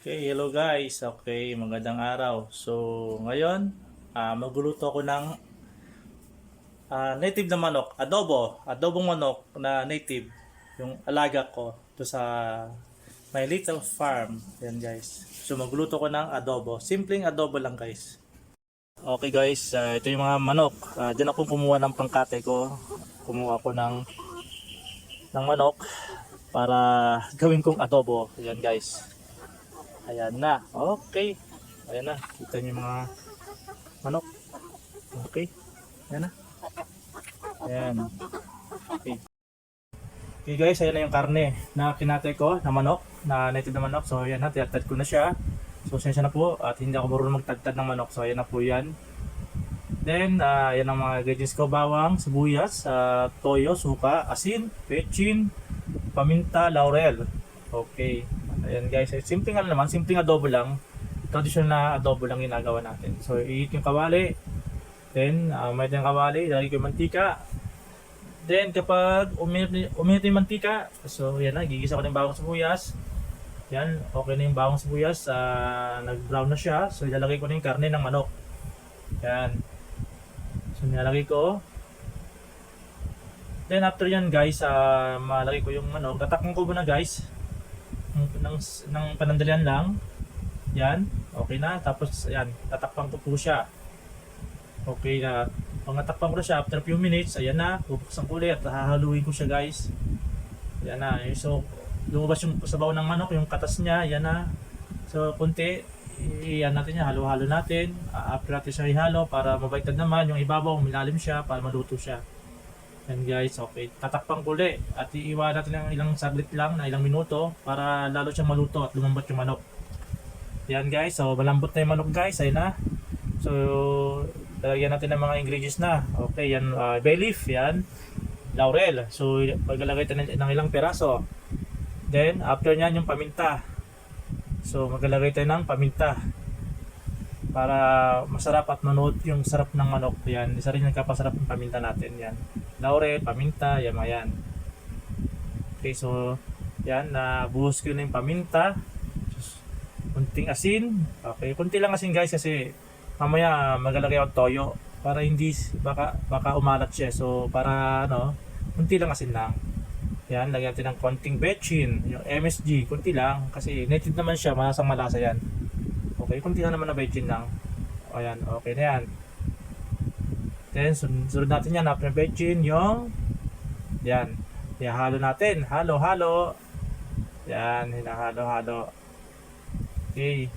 Okay, hello guys. Okay, magandang araw. So, ngayon, magluluto ako ng native na manok, adobo, adobong manok na native, yung alaga ko to sa my little farm. Yan guys. So, magluluto ko ng adobo. Simpleng adobo lang guys. Okay guys, ito yung mga manok. Diyan ako kumuha ng pangkate ko. Kumuha ko ng manok para gawin kong adobo. Yan guys. Ayan na. Okay. Ayan na. Kita niyo yung mga manok. Okay. Ayan na. Ayan. Okay. Okay guys, ayan na yung karne na kinatay ko na manok, na native na manok. So ayan na, tiyatad ko na siya. So sensya na po at hindi ako marunong magtagtad ng manok. So ayan na po yan. Then, ayan ang mga ingredients ko. Bawang, sibuyas, toyo, suka, asin, petchin, paminta, laurel. Okay. Ayan guys, simpleng ano naman, simpleng adobo lang. Traditional na adobo lang ginagawa natin. So, i-heat yung kawali. Then, may yung kawali, ilagay ko yung mantika. Then, kapag uminit yung mantika, so yan na, gigisa ko ng bawang sibuyas. Yan, okay na yung bawang sibuyas. Nag-brown na siya. So, ilalagay ko na yung karne ng manok. Yan. So, nilalagay ko. Then, after yan guys, malagay ko yung manok. Tatakpan ko muna guys. ng panandalian lang. Yan, okay na. Tapos ayan, tatakpan ko po siya. Okay na. Pag natakpan ko na siya, after few minutes, ayan na, bubuksan ko ulit at hahaluin ko siya guys. Ayan na. So, lumabas yung sabaw ng manok, yung katas niya, ayan na. So, kunti, iyan natin yan, halo-halo natin. After natin siya ihalo, para mabaiktad naman, yung ibabaw, milalim siya, para maluto siya. Yan guys, okay. Tatakpan ko ulit at iiwan natin ng ilang saglit lang na ilang minuto para lalo siyang maluto at lumambot yung manok. Yan guys, so malambot na yung manok guys, ayun na. So, lalagyan natin ng mga ingredients na. Okay, yan, bay leaf, yan. Laurel. So, maglalagay tayo ng ilang peraso. Then, after nyan yung paminta. So, maglalagay tayo ng paminta para masarap at manood yung sarap ng manok. Yan, isa rin nagkapasarap ng paminta natin. Yan, laurel, paminta, yan, yan. Okay, so yan, buhos ko na yung paminta. Kunting asin. Okay, kunti lang asin guys kasi mamaya maglalagay ako toyo para hindi, baka umalat siya. So para ano, kunti lang asin lang. Yan, lagyan natin ng konting betchin, yung MSG, kunti lang kasi native naman siya, malasang malasa yan. Okay, kunti lang naman na betchin lang. O yan, okay na yan. Then, sunod natin yan, after betchin, yung yan, hinahalo natin, halo-halo. Yan, hinahalo-halo. Okay.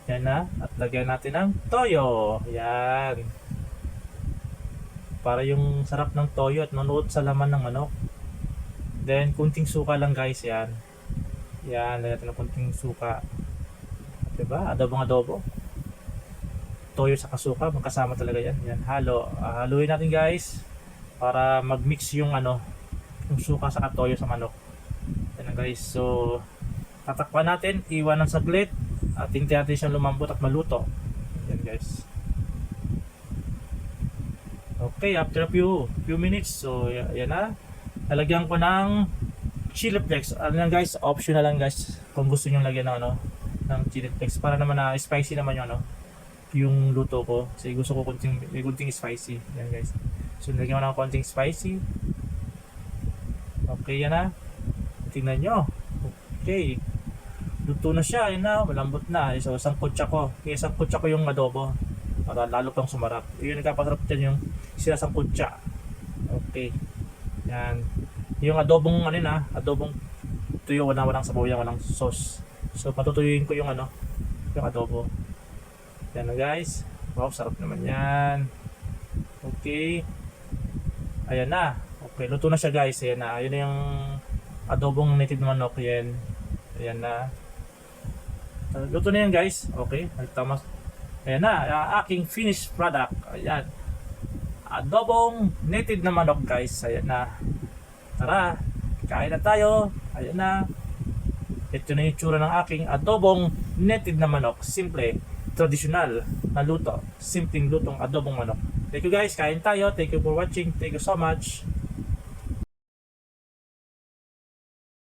Yan na, at lagyan natin ng toyo. Yan. Para yung sarap ng toyo at manuot sa laman ng manok. Then, kunting suka lang guys, yan. Yan, lagyan natin ng kunting suka. Diba? Adobong-adobo. Toyo sa kasuka, magkasama talaga yan. Yan, halo. Haluin natin guys para mag-mix yung ano, yung suka sa toyo sa manok. Yan guys. So, tatakpan natin, iwan ng saglit at hintayin natin siyang lumambot at maluto. Yan guys. Okay, after a few minutes, so yan na. Lalagyan ko ng chili flakes. Ano lang guys, optional lang guys. Kung gusto niyo lagyan ng ano, ng chili flakes para naman na spicy naman yung ano, yung luto ko. Kasi gusto ko kunting spicy. Yan guys. So lagyan ko ng konting spicy. Okay, yan na. Tingnan nyo. Okay. Luto na siya, yan na, malambot na. So sangkutsa ko. Kaya sangkutsa ko yung adobo para lalo pang sumarap. Yung nagkapasarap dyan yung sinasangkutsa. Okay. Yan. Yung adobong ano na, adobong tuyo na walang sabaw yan, walang sauce. So patutuyuin ko yung ano, yung adobo. Yan na guys. Wow, sarap naman yan. Okay. Ayan na. Okay, luto na siya guys. Ayan na. Ayun na yung adobong native na manok yan. Ayan na. Luto na yan guys. Okay. Nagtamas. Ayan na. Aking finished product. Ayan. Adobong native na manok guys. Ayan na. Tara, kain na tayo. Ayan na. Ito na yung tsura ng aking adobong native na manok. Simple, traditional na luto. Simpleng lutong adobong manok. Thank you guys, kain tayo. Thank you for watching. Thank you so much.